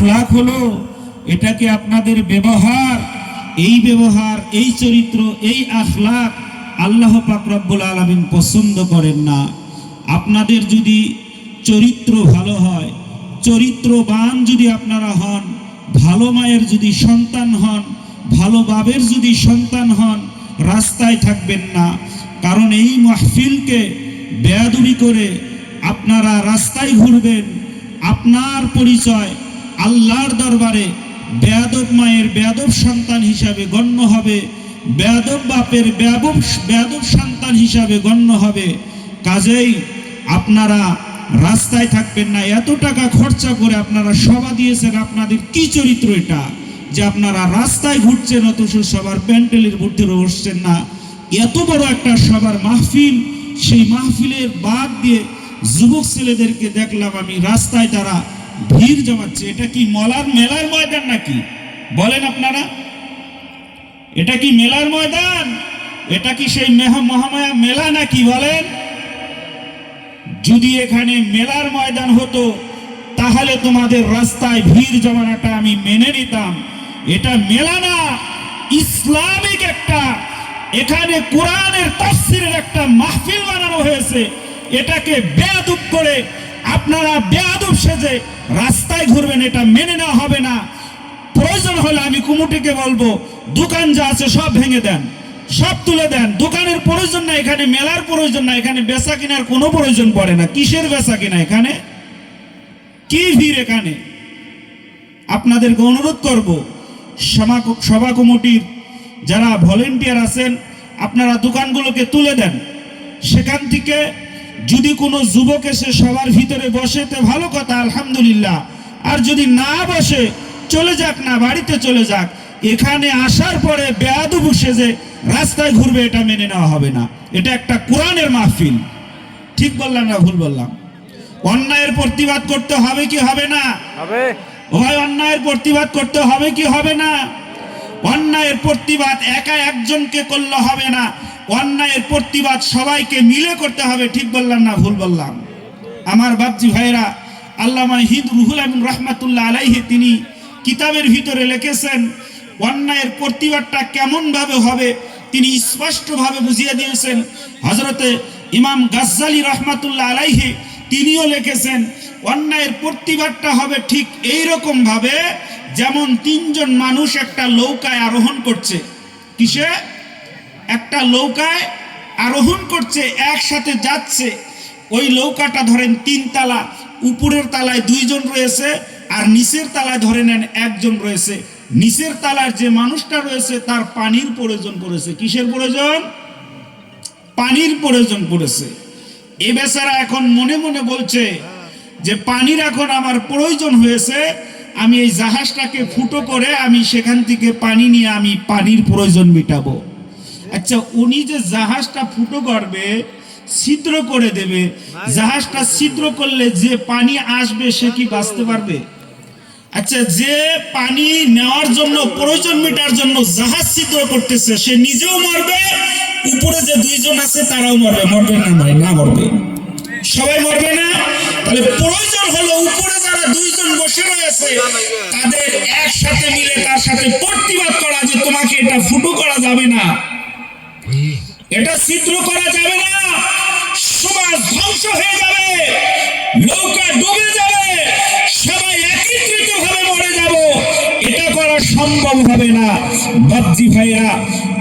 আখলাক হলো, এটাকে আপনাদের ব্যবহার, এই ব্যবহার, এই চরিত্র, এই আখলাক আল্লাহ পাক রব্বুল আলামিন পছন্দ করেন না। আপনাদের যদি চরিত্র ভালো হয়, চরিত্রবান যদি আপনারা হন, ভালো মায়ের যদি সন্তান হন, ভালো বাবের যদি সন্তান হন, রাস্তায় থাকবেন না। কারণ এই মাহফিলকে বেয়াদবি করে আপনারা রাস্তায় ঘুরবেন, আপনার পরিচয় আল্লাহর দরবারে বেয়াদব মায়ের বেয়াদব সন্তান হিসাবে গণ্য হবে, বেয়াদব বাপের বেয়াদব সন্তান হিসাবে গণ্য হবে। কাজেই আপনারা রাস্তায় থাকবেন না। এত টাকা খরচা করে আপনারা সভা দিয়েছেন, আপনাদের কি চরিত্র এটা যে আপনারা রাস্তায় ঘুরছেন অথচ সবার প্যান্ডেলের ভিতরে বসছেন না? এত বড় একটা সবার মাহফিল, সেই মাহফিলের বাদ দিয়ে যুবক ছেলেদেরকে দেখলাম আমি রাস্তায় তারা ভিড় জমাচ্ছে। এটা কি মেলার ময়দান নাকি? বলেন আপনারা, এটা কি মেলার ময়দান? এটা কি সেই মহামায়া মেলা নাকি? বলেন। যদি এখানে মেলার ময়দান হতো তাহলে তোমাদের রাস্তায় ভিড় জমানোটা আমি মেনে নিতাম। এটা মেলা না, ইসলামিক একটা, এখানে কোরআনের তাফসীরের একটা মাহফিল বানানো হয়েছে। এটাকে বেয়াদব করে আপনারা বেয়াদব সেজে রাস্তায় ঘুরবেন, এটা মেনে নেওয়া হবে না। প্রয়োজন হলে আমি কমিটিকে বলবো, দোকান যা আছে সব ভেঙে দেন, সব তুলে দেন। দোকানের প্রয়োজন না, এখানে মেলার প্রয়োজন না, এখানে বেচা কেনার কোনো প্রয়োজন পড়ে না। কিসের বেচা কেনা এখানে? কি ভিড় এখানে? আপনাদেরকে অনুরোধ করব, সভা কমিটির যারা ভলেন্টিয়ার আছেন, আপনারা দোকানগুলোকে তুলে দেন। সেখান থেকে যদি কোনো যুবক এসে সবার ভিতরে বসে তো ভালো কথা, আলহামদুলিল্লাহ। আর যদি না বসে চলে যাক না, বাড়িতে চলে যাক। এখানে আসার পরে বেয়াদব সেজে রাস্তায় ঘুরবে, এটা মেনে নেওয়া হবে না। এটা একটা কোরআনের মাহফিল। ঠিক বললাম না ভুল বললাম? অন্যায়ের প্রতিবাদ করতে হবে কি হবে না? ভাই, অন্যায়ের প্রতিবাদ করতে হবে কি হবে না? অন্যায়ের প্রতিবাদ একা একজনকে করলে হবে না, অন্যায়ের প্রতিবাদ সবাইকে মিলে করতে হবে। ঠিক বললাম না ভুল বললাম? আমার বাপজি ভাইরা, আল্লামা হিদ রুহুল আমিন রহমাতুল্লাহ আলাইহি তিনি কিতাবের ভিতরে লিখেছেন অন্যায়ের প্রতিবাদটা কেমন ভাবে হবে তিনি স্পষ্টভাবে বুঝিয়ে দিয়েছেন। হযরতে ইমাম গাজ্জালী রহমাতুল্লাহ আলাইহি তিনিও লিখেছেন অন্যায়ের প্রতিবাদটা হবে ঠিক এইরকম ভাবে যেমন তিনজন মানুষ একটা নৌকায় আরোহণ করছে। কিসে? একটা নৌকায় আরোহণ করছে, একসাথে যাচ্ছে। ওই নৌকাটা ধরেন 3 তালা, উপরের তালায় 2 জন রয়েছে আর নিচের তালায় ধরে নেন 1 জন রয়েছে। নিচের তালার যে মানুষটা রয়েছে তার পানির প্রয়োজন পড়েছে। কিসের প্রয়োজন? পানির প্রয়োজন পড়েছে। এ বেচারা এখন মনে মনে বলছে যে পানির এখন আমার প্রয়োজন হয়েছে, আমি এই জাহাজটাকে ফুটো করে আমি সেখান থেকে পানি নিয়ে আমি পানির প্রয়োজন মেটাবো। আচ্ছা, উনি যে জাহাজটা ফুটো করবে, ছিদ্র করে দেবে, জাহাজটা ছিদ্র করলে যে পানি আসবে সে কি বাঁচতে পারবে? আচ্ছা, যে পানি নেওয়ার জন্য প্রয়োজন মেটার জন্য জাহাজ ছিদ্র করতেছে সে নিজেও মরবে, উপরে যে 2 জন আছে তারাও মরবে। মরবে না ভাই? না মরবে, সবাই মরবে না? তাহলে প্রয়োজন হলো উপরে যারা 2 জন বসে রয়েছে তাদের একসাথে মিলে তার সাথে প্রতিবাদ করা যে তোমাকে এটা ফুটো করা যাবে না, এটা ছিদ্র করা যাবে না, সমাজ ধ্বংস হয়ে যাবে, নৌকা ডুবে যাবে, সবাই একত্রিত ভাবে মরে যাব। এটা করা সম্ভব হবে না। বাপজি ভাইরা,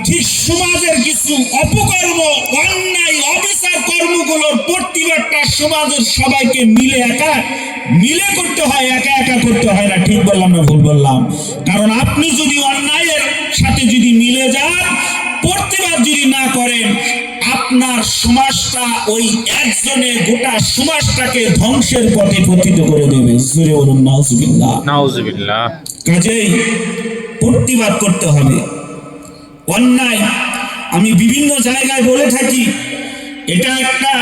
ঠিক সমাজের কিছু অপকর্ম, অন্যায়, অবিচার কর্মগুলোর প্রতিবাদটা সমাজের সবাইকে মিলে করতে হয়, একা একা করতে হয় না। ঠিক বললাম না ভুল বললাম? কারণ আপনি যদি অন্যায়ের সাথে যদি মিলে যান, প্রতিবাদ যদি না করেন, আপনার সমাজটা ওই একজনে গোটা সমাজটাকে ধ্বংসের পথে পতিত করে দেবে। জোরে বলুন নাউজুবিল্লাহ। নাউজুবিল্লাহ। কাজেই প্রতিবাদ করতে হবে অন্যায়। আমি বিভিন্ন জায়গায় বলে থাকি এটা একটা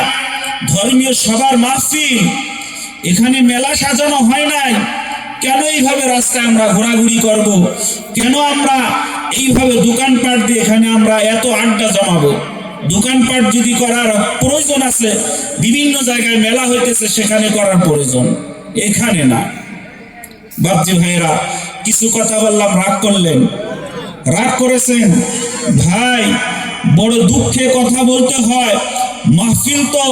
ধর্মীয় সভার মাহফিল, এখানে মেলা সাজানো হয় নাই। কেন এইভাবে রাস্তায় আমরা ঘোরাঘুরি করব? কেন আমরা এইভাবে দোকানপাট দিয়ে এখানে আমরা এত আড্ডা জমাবো? দোকানপাট যদি করার প্রয়োজন আছে, বিভিন্ন জায়গায় মেলা হইতেছে সেখানে করার প্রয়োজন, এখানে না। বাপজি ভাইরা, কিছু কথা বললাম, রাগ করলেন? রাগ করেছেন? ভাই, বড় দুঃখে কথা বলতে হয়। মাহফিল তো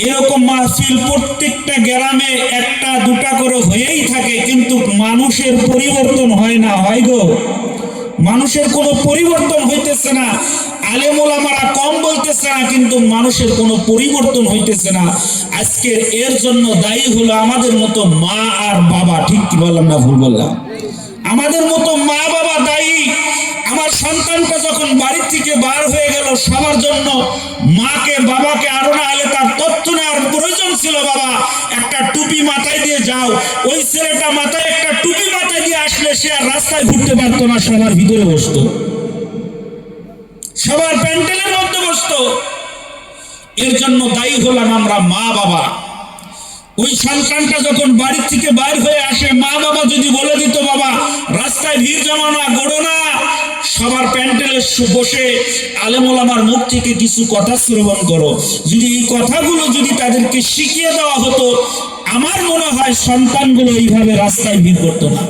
এরকম মাহফিল প্রত্যেকটা গ্রামে একটা দুটা করে হয়েই থাকে, কিন্তু মানুষের পরিবর্তন হয় না। হয় গো, মানুষের কোনো পরিবর্তন হইতেছে না। আলেম ওলামারা কম বলতেছে না, কিন্তু মানুষের কোনো পরিবর্তন হইতেছে না। আজকের এর জন্য দায়ী হলো আমাদের মতো মা আর বাবা। ঠিক কি বললাম না ভুল বললাম? আমাদের মতো মা বাবা দায়ী। আমার সন্তানটা যখন বাড়ি থেকে বার হয়ে গেল, সবার জন্য মাকে বাবাকে আরো না হলে তার তথ্য নেওয়ার প্রয়োজন ছিল। বাবা, একটা টুপি মাথায় দিয়ে যাও। ওই ছেলেটা মাথায় একটা টুপি মাথায় দিয়ে আসলে সে আর রাস্তায় ঘুরতে পারতো না, সবার ভিতরে বসতো, সবার প্যান্ডেলের মধ্যে বসতো। এর জন্য দায়ী হলাম আমরা মা বাবা। ওই সন্তানটা যখন বাড়ি থেকে বাইর হয়ে আসে, মা বাবা যদি বলে দিত, বাবা রাস্তায় ভিড় জমা না, গড়ো না, সবার প্যান্ডেলে বসে আলেম ওলামার মুখ থেকে কিছু কথা শ্রবণ করো, যদি এই কথাগুলো যদি তাদেরকে শিখিয়ে দেওয়া হতো, আমার মনে হয় সন্তানগুলো এইভাবে রাস্তায় ভিড় করতো না।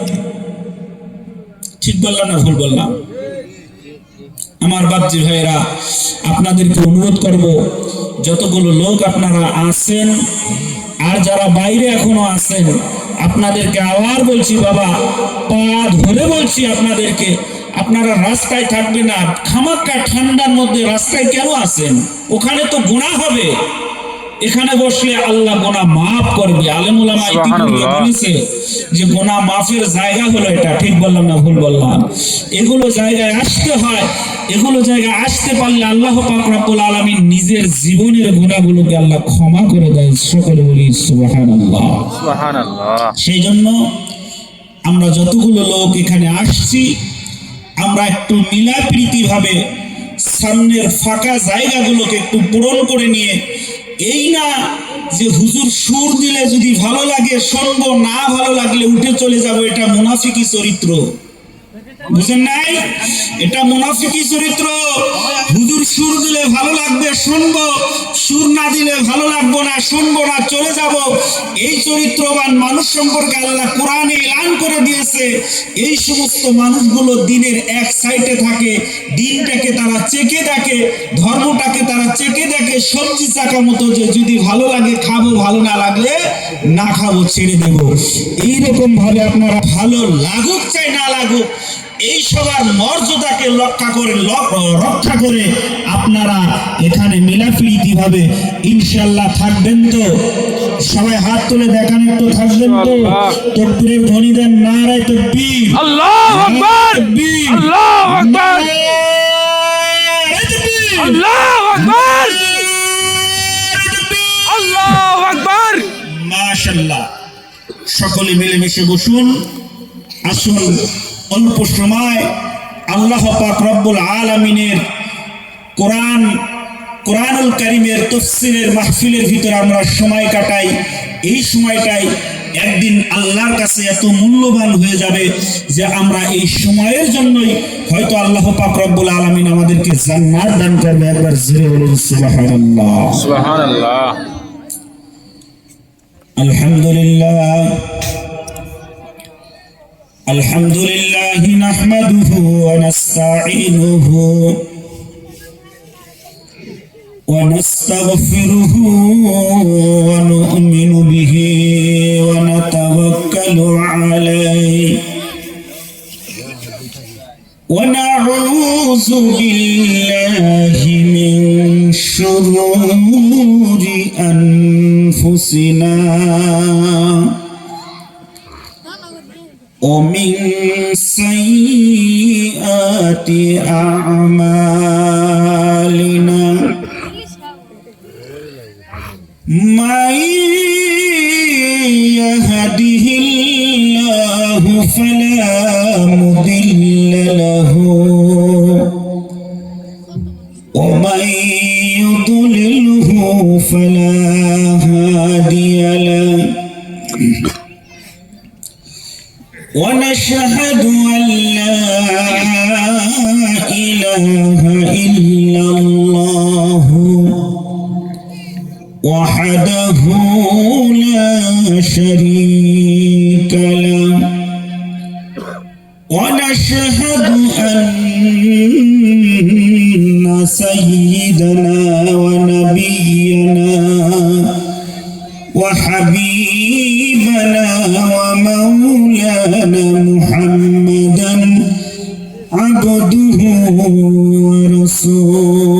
ঠিক বললাম না ভুল বললাম? আমার বাপজি ভাইয়েরা, আপনাদেরকে অনুরোধ করব, যতগুলো লোক আপনারা আছেন আর যারা বাইরে এখনো আছেন, আপনাদেরকে আবার বলছি, বাবা পা ধরে বলছি আপনাদেরকে, আপনারা রাস্তায় থাকবেন না। খামাক্কা ঠান্ডার মধ্যে রাস্তায় কেন আছেন? ওখানে তো গুনাহ হবে। এখানে বসলে আল্লাহ গুনাহ মাফ করবে। আলেম ওলামা ইতিপূর্বে বলেছে যে গুনাহ মাফের জায়গা হলো এটা। ঠিক বললাম না ভুল বললাম? এগুলো জায়গায় আসতে হয়। এগুলো জায়গায় আসতে পারলে আল্লাহ পাক রব্বুল আলামিন নিজের জীবনের গুনাহগুলোকে আল্লাহ ক্ষমা করে দেয়। সকলে বলি সুবহানাল্লাহ, সুবহানাল্লাহ। সেই জন্য আমরা যতগুলো লোক এখানে আসছি, আমরা একটু মিলাপ্রীতি ভাবে সামনের ফাঁকা জায়গাগুলোকে একটু পূরণ করে নিয়ে, এই না যে হুজুর সুর দিলে যদি ভালো লাগে শুনবো, না ভালো লাগলে উঠে চলে যাব, এটা মুনাফিকি চরিত্র। বুঝেন নাই? এটা মুনাফিকি চরিত্র। হুজুর সুর দিলে ভালো লাগবে শুনবো, সুর না দিলে ভালো লাগবো না, শুনবো না, চলে যাব। এই চরিত্রবান মানুষ সম্পর্কে আল্লাহ কোরআনে এলান করে দিয়েছে, এই সমস্ত মানুষগুলো দিনের এক সাইডে থাকে, দিনটাকে তারা চেকে দেখে, ধর্মটাকে তারা চেকে দেখে সবজি চাকা মতো, যে যদি ভালো লাগে খাবো, ভালো না লাগলে না খাবো, ছেড়ে দেব। এইরকম ভাবে আপনারা ভালো লাগুক চাই না লাগুক, এই সবার মর্যাদাকে রক্ষা করে আপনারা এখানে মিলাপ্রীতি ভাবে ইনশাআল্লাহ থাকবেন তো? সবাই হাত তুলে দেখান একটু, থাকবেন তো? তাকবীরের ধ্বনি দেন, নারায়ে তাকবীর, আল্লাহু আকবার, আল্লাহু আকবার, আল্লাহু আকবার, আল্লাহু আকবার। মাশাআল্লাহ। সকলে মিলেমিশে বসুন। আসুন, অল্প সময় আল্লাহ পাক রব্বুল আলামিনের কোরআনুল কারীমের তাফসীরের মাহফিলের ভিতরে আমরা সময় কাটাই। এই সময়টাই একদিন আল্লাহর কাছে এত মূল্যবান হয়ে যাবে যে আমরা এই সময়ের জন্যই হয়তো আল্লাহ পাক রব্বুল আলামিন আমাদেরকে জান্নাত দান করবে। একবার জোরে বলুন সুবহানাল্লাহ, সুবহানাল্লাহ। আলহামদুলিল্লাহ, الحمد لله نحمده ونستعينه ونستغفره ونؤمن به ونتوكل عليه ونعوذ بالله من شرور أنفسنا ومن سيئات أعمالنا من يهده الله فلا مضل له ومن يضلله فلا هادي له ونشهد أن لا إله إلا الله وحده لا شريك له ونشهد أن سيدنا ونبينا وحبيبنا ومولانا محمدا عبده ورسوله.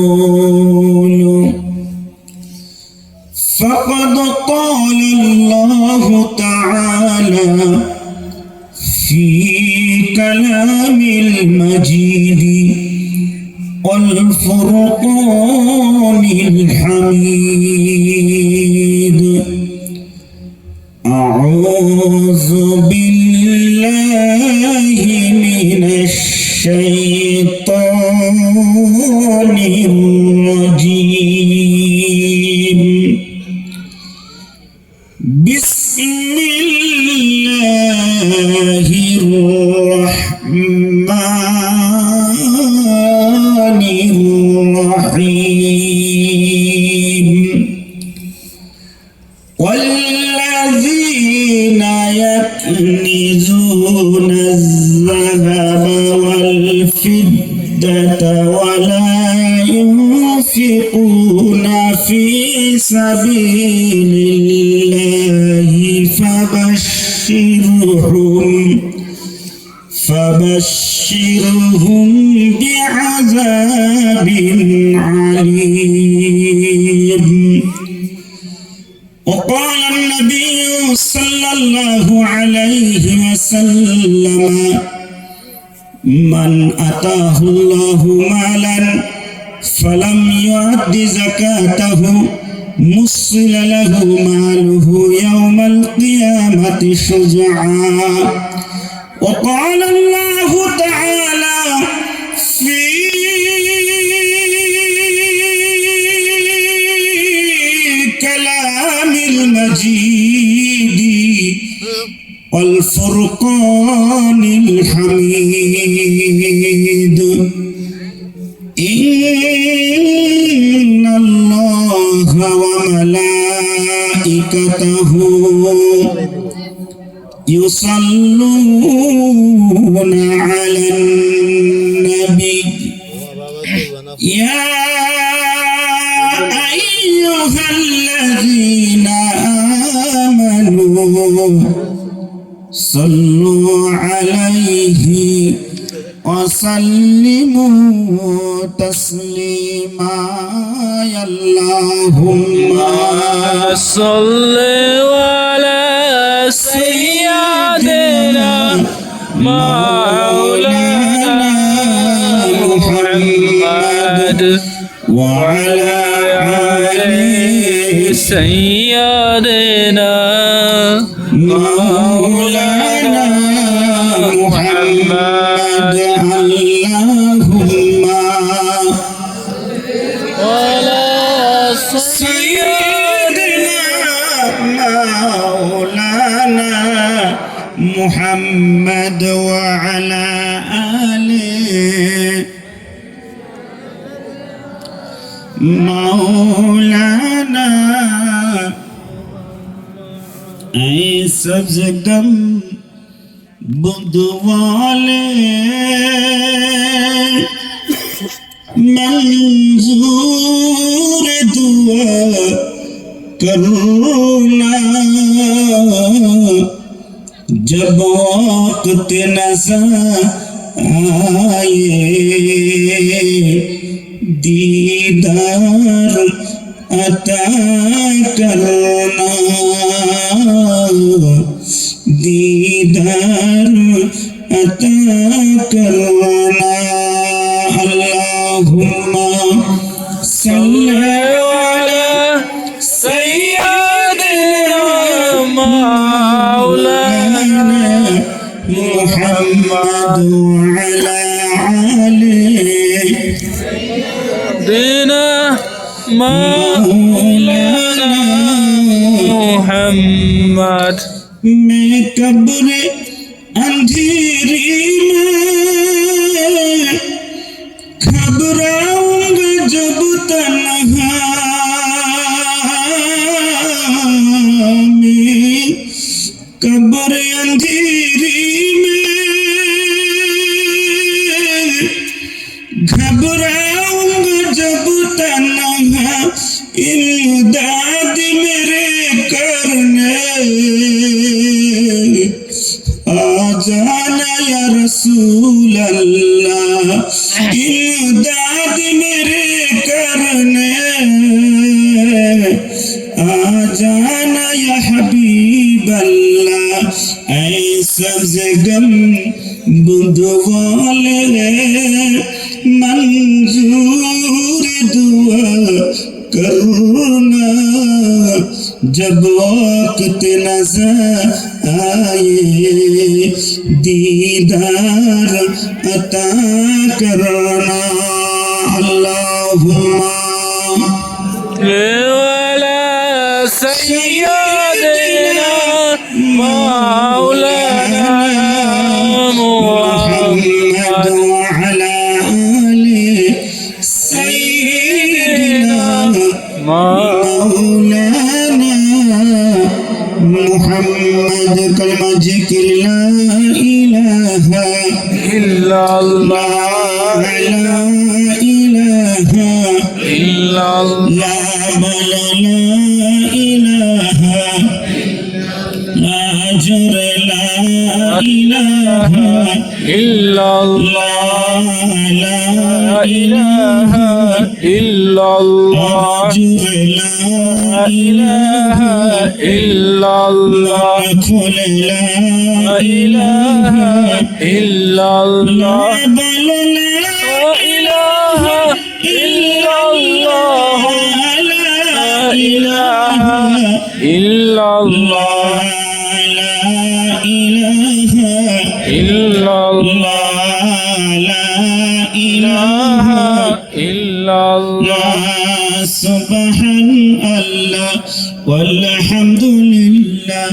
فقد قال الله تعالى في كلام المجيد والفرقان الحميد: أعوذ بالله من الشيطان الرجيم. بسم الله الرحمن الرحيم. والذين يكنزون الذهب والفضة ولا ينفقون في سبيل الله فبشرهم بعذاب عليم. وقال النبي صلى الله عليه وسلم: من أتاه الله مالا فلم يؤد زكاته مصل له ماله يوم القيامة شجعا. وقال الله تعالى في كلام المجيد والفرقان الحميد: إن الله وملائكته يصلون على النبي يا أيها الذين آمنوا صلوا عليه وسلموا تسليما. اللهم صل على سيدنا مولانا محمد وعلى آل سيدنا مولانا محمد. اللهم على سيدنا مولانا محمد وعلى آله مولانا. ऐ सब्ज गम बुद वाले मंजूर दुआ करुणा जब वक्त नज़र आए दीदार अता करना दीदार अता करना। अल्लाहुम्मा सल्ली على سيدنا مولانا محمد وعلى آله سيدنا مولانا محمد. मैं कब्र अंधेरी में घबराऊंगा जब तन्हा में कब्र अंधेरी में जाना या रसूल अल्लाह इमदाद मेरे करने आ जाना या हबीब अल्लाह ऐ सब्ज़ गम बूंद वाले मंजूर दुआ करना जब वक्त नजर आए दीदार अता करना अल्लाहुम्मा ولا سيدنا مولانا محمد وعلى آل سيدنا مولانا محمد كلمة ذكر لا إله إلا الله لا إله إلا الله لا بل لا إله لا جر لا إله إلا الله لا إله إلا الله جر لا إله إلا الله قل لا إله إلا الله بل لا إله إلا الله لا إله إلا الله لا إله إلا الله لا إله إلا الله سبحان الله والحمد لله